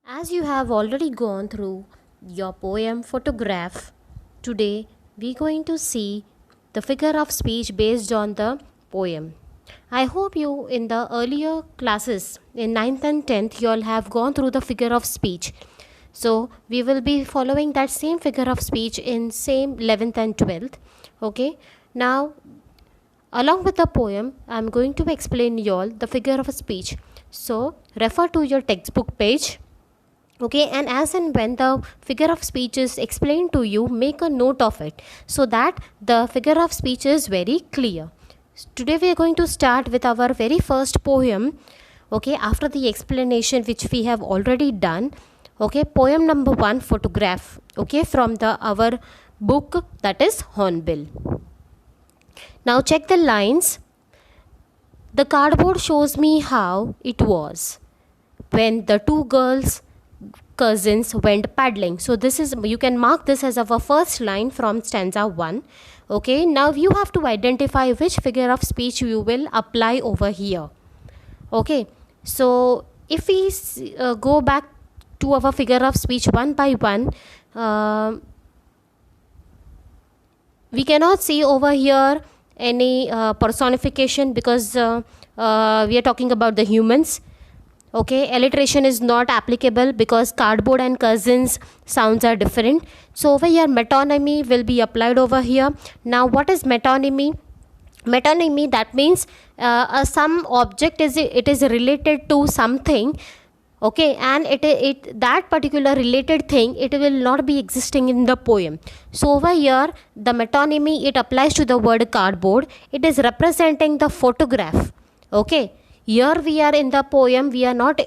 As you have already gone through your poem photograph, today we're going to see the figure of speech based on the poem. I hope you in the earlier classes in ninth and 10th you all have gone through the figure of speech. So we will be following that same figure of speech in same 11th and 12th. Okay. Now along with the poem, I am going to explain you all the figure of speech. So refer to your textbook page. Okay, and as and when the figure of speech is explained to you, make a note of it so that the figure of speech is very clear. Today we are going to start with our very first poem. Okay, after the explanation which we have already done. Okay, poem number 1, photograph. Okay, from the our book, that is Hornbill. Now check the lines. The cardboard shows me how it was when the two cousins went paddling. So this is, you can mark this as our first line from stanza 1. Okay, now you have to identify which figure of speech you will apply over here. Okay, so if we go back to our figure of speech one by one, we cannot see over here any personification because we are talking about the humans. Okay, alliteration is not applicable because cardboard and cousins sounds are different. So over here metonymy will be applied over here. Now what is metonymy? Metonymy, that means some object is related to something. Okay, and it that particular related thing, it will not be existing in the poem. So over here the metonymy, it applies to the word cardboard. It is representing the photograph. Okay, here we are in the poem, we are not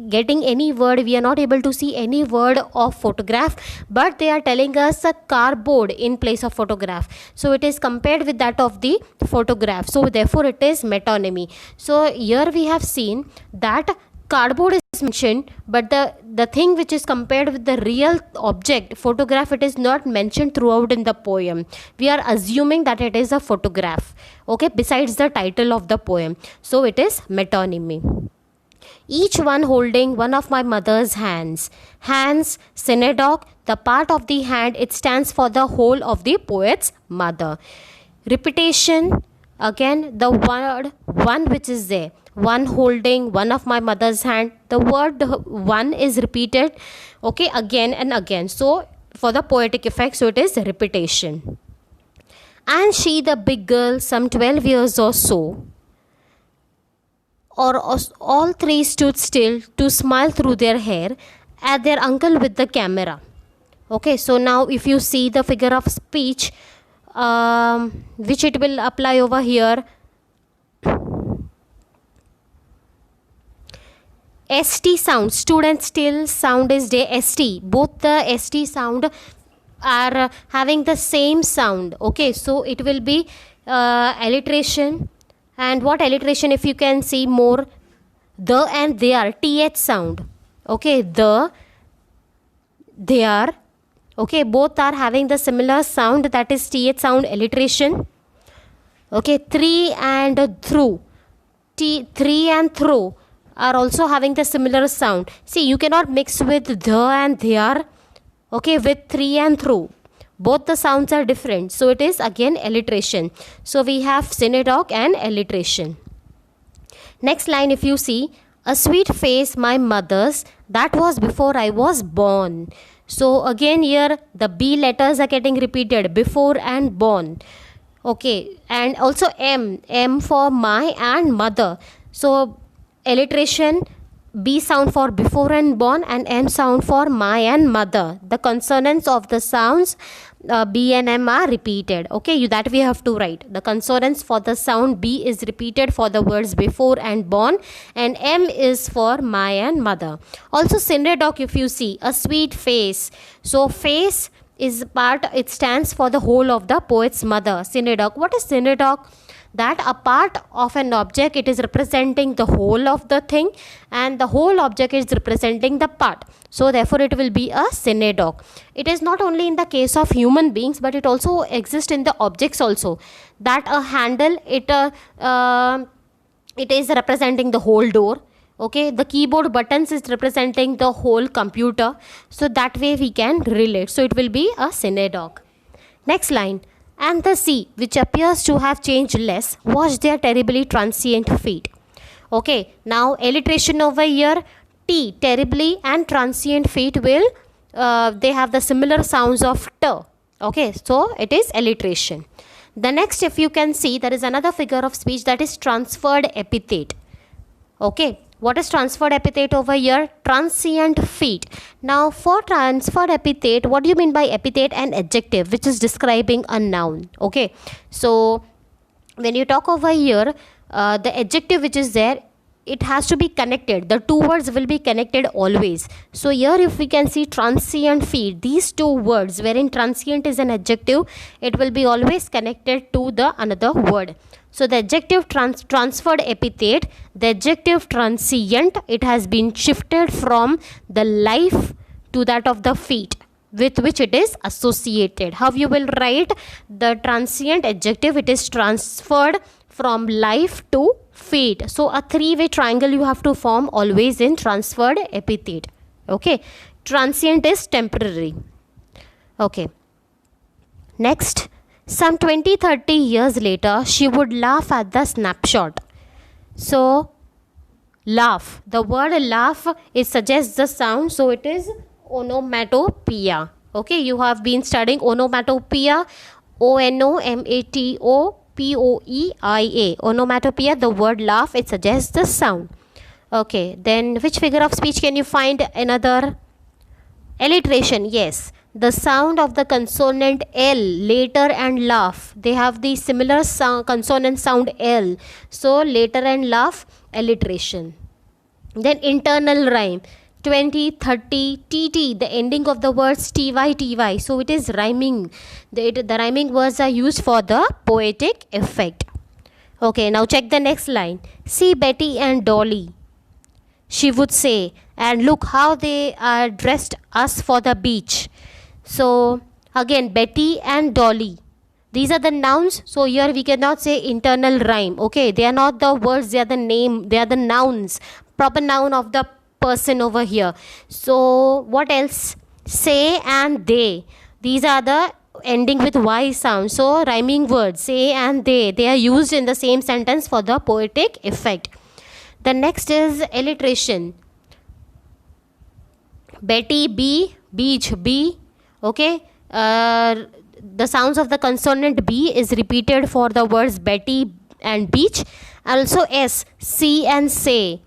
getting any word, we are not able to see any word of photograph, but they are telling us a cardboard in place of photograph. So it is compared with that of the photograph, so therefore it is metonymy. So here we have seen that cardboard is mentioned, but the thing which is compared with the real object photograph, it is not mentioned throughout in the poem. We are assuming that it is a photograph, okay, besides the title of the poem. So it is metonymy. Each one holding one of my mother's hands. Hands, synecdoche, the part of the hand, it stands for the whole of the poet's mother. Repetition, again the word one which is there, one holding one of my mother's hand, the word one is repeated, okay, again and again. So for the poetic effect, so it is repetition. And she, the big girl, some 12 years or so, or all three stood still to smile through their hair at their uncle with the camera. Okay, so now if you see the figure of speech, which it will apply over here, ST sound, stood and still sound is there, ST. Both the ST sound are having the same sound. Okay, so it will be alliteration. And what alliteration, if you can see more, the and their, TH sound. Okay, the, their. Okay, both are having the similar sound, that is TH sound, alliteration. Okay, three and through, three and through are also having the similar sound. See, you cannot mix with the and their, okay, with three and through. Both the sounds are different. So it is again alliteration. So we have synecdoche and alliteration. Next line, if you see, a sweet face my mother's, that was before I was born. So again here the B letters are getting repeated, before and born. Okay, and also M for my and mother. So alliteration, B sound for before and born, and M sound for my and mother. The consonants of the sounds B and M are repeated. Okay, that we have to write. The consonants for the sound B is repeated for the words before and born, and M is for my and mother. Also synecdoche, if you see, a sweet face. So face is part, it stands for the whole of the poet's mother. Synecdoche. What is synecdoche? That a part of an object, it is representing the whole of the thing, and the whole object is representing the part. So therefore it will be a synecdoche. It is not only in the case of human beings, but it also exists in the objects also. That a handle, it is representing the whole door. Okay, the keyboard buttons is representing the whole computer. So that way we can relate. So it will be a synagogue. Next line. And the sea, which appears to have changed less, watched their terribly transient feet. Okay, now alliteration over here. T, terribly, and transient feet will, they have the similar sounds of T. Okay, so it is alliteration. The next, if you can see, there is another figure of speech, that is transferred epithet. Okay, what is transferred epithet over here? Transient feet. Now for transferred epithet, what do you mean by epithet? An adjective which is describing a noun. Okay, so when you talk over here, the adjective which is there, it has to be connected. The two words will be connected always. So here if we can see transient feet, these two words wherein transient is an adjective, it will be always connected to the another word. So the adjective transferred epithet, the adjective transient, it has been shifted from the life to that of the feet with which it is associated. How you will write the transient adjective? It is transferred from life to feet. So a three-way triangle you have to form always in transferred epithet. Okay, transient is temporary. Okay, next, some 20-30 years later, she would laugh at the snapshot. So laugh, the word laugh, it suggests the sound, so it is onomatopoeia. Okay, you have been studying onomatopoeia, onomatopoeia, onomatopoeia, the word laugh, it suggests the sound. Okay, then which figure of speech can you find? Another alliteration. Yes, the sound of the consonant L, later and laugh, they have the similar sound, consonant sound L, so later and laugh, alliteration. Then internal rhyme, 20, 30, tt, the ending of the words ty, so it is rhyming. The rhyming words are used for the poetic effect. Okay, now check the next line. See Betty and Dolly, she would say, and look how they are dressed us for the beach. So again, Betty and Dolly, these are the nouns. So here we cannot say internal rhyme. Okay, they are not the words, they are the name, they are the nouns, proper noun of the person over here. So what else? Say and they, these are the ending with y sound. So rhyming words, say and they are used in the same sentence for the poetic effect. The next is alliteration. Betty B, beach B. Okay, the sounds of the consonant B is repeated for the words Betty and beach. Also S, see and say.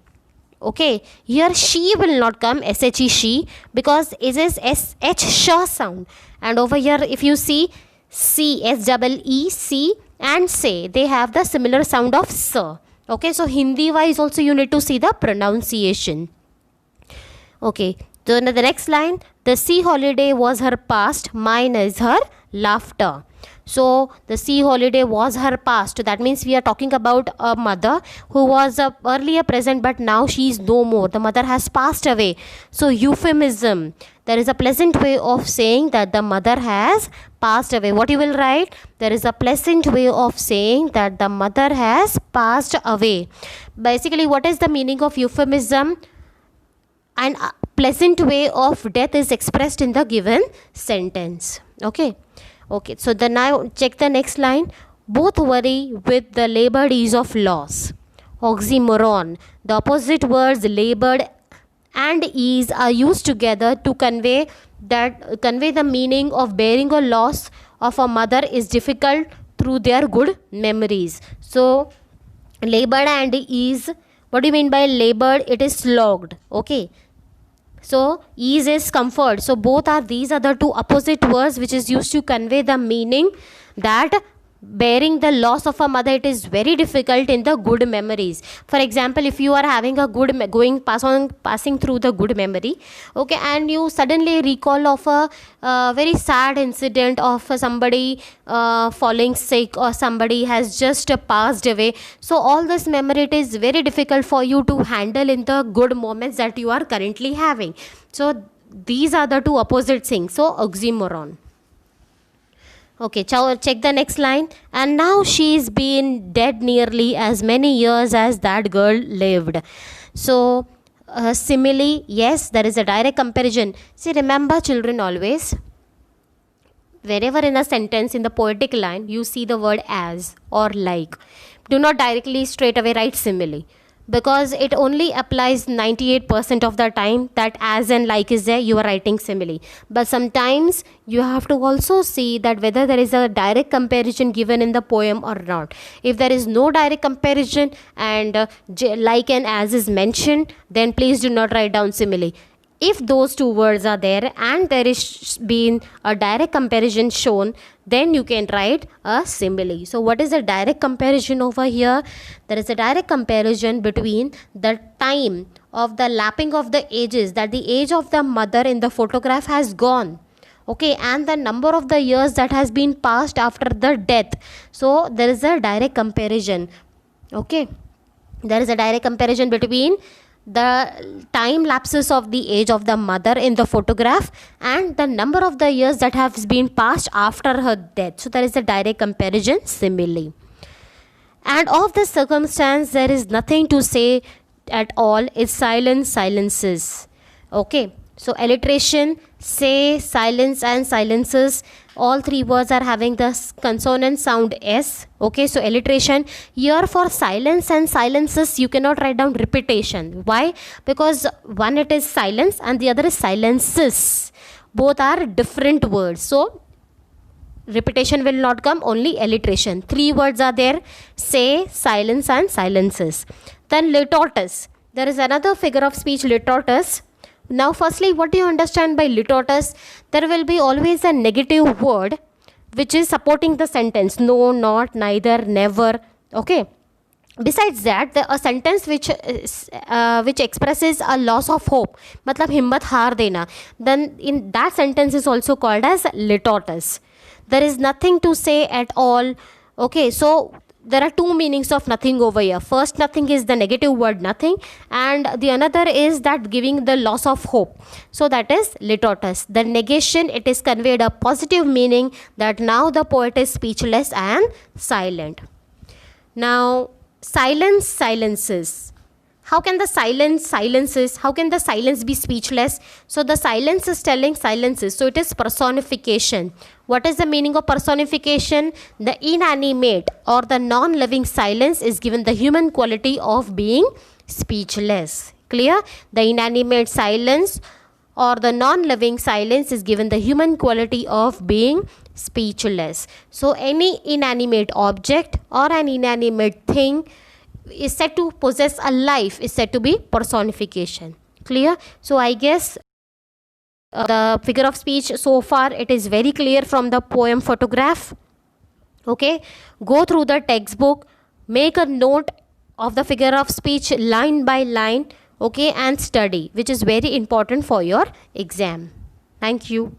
Okay, here she will not come, she, she, because it is sh, sh sound. And over here if you see C, S-E-E-C and say, they have the similar sound of s. Okay, so Hindi wise also you need to see the pronunciation. Okay, so in the next line, the sea holiday was her past, mine is her laughter. So the sea holiday was her past. That means we are talking about a mother who was earlier present but now she is no more. The mother has passed away. So euphemism. There is a pleasant way of saying that the mother has passed away. What you will write? There is a pleasant way of saying that the mother has passed away. Basically, what is the meaning of euphemism? An pleasant way of death is expressed in the given sentence. Okay. Okay, so then now check the next line. Both worry with the labored ease of loss. Oxymoron. The opposite words labored and ease are used together to convey the meaning of bearing a loss of a mother is difficult through their good memories. So labored and ease, what do you mean by labored? It is slogged. Okay, so ease is comfort. So both are, these are the two opposite words which is used to convey the meaning that bearing the loss of a mother, it is very difficult in the good memories. For example, if you are having a good passing through the good memory, okay, and you suddenly recall of a very sad incident of somebody falling sick or somebody has just passed away, so all this memory, it is very difficult for you to handle in the good moments that you are currently having. So these are the two opposite things. So oxymoron. Okay, check the next line. And now she's been dead nearly as many years as that girl lived. So simile, yes, there is a direct comparison. See, remember children, always wherever in a sentence in the poetic line you see the word as or like, do not directly straight away write simile, because it only applies 98% of the time that as and like is there, you are writing simile. But sometimes you have to also see that whether there is a direct comparison given in the poem or not. If there is no direct comparison and like and as is mentioned, then please do not write down simile. If those two words are there and there is been a direct comparison shown, then you can write a simile. So what is the direct comparison over here? There is a direct comparison between the time of the lapping of the ages, that the age of the mother in the photograph has gone, okay, and the number of the years that has been passed after the death. So there is a direct comparison, okay. There is a direct comparison between the time lapses of the age of the mother in the photograph and the number of the years that has been passed after her death. So there is a direct comparison simile. And of this circumstance there is nothing to say at all, is silence, silences, okay. So alliteration, say, silence and silences, all three words are having the consonant sound S, okay. So alliteration here for silence and silences, you cannot write down repetition. Why? Because one, it is silence and the other is silences, both are different words, so repetition will not come, only alliteration. Three words are there, say, silence and silences. Then litotus, there is another figure of speech, litotus. Now firstly, what do you understand by litotus? There will be always a negative word which is supporting the sentence, no, not, neither, never, okay. Besides that, a sentence which expresses a loss of hope, matlab himmat haar dena, then in that sentence is also called as litotus. There is nothing to say at all, okay. So there are two meanings of nothing over here. First, nothing is the negative word nothing, and the another is that giving the loss of hope. So that is litotus. The negation, it is conveyed a positive meaning that now the poet is speechless and silent. Now silence, silences. How can the how can the silence be speechless? So the silence is telling silences, so it is personification. What is the meaning of personification? The inanimate or the non-living silence is given the human quality of being speechless. Clear? The inanimate silence or the non-living silence is given the human quality of being speechless. So any inanimate object or an inanimate thing is said to possess a life, is said to be personification. Clear? So I guess the figure of speech so far it is very clear from the poem photograph, okay. Go through the textbook, make a note of the figure of speech line by line, okay, and study, which is very important for your exam. Thank you.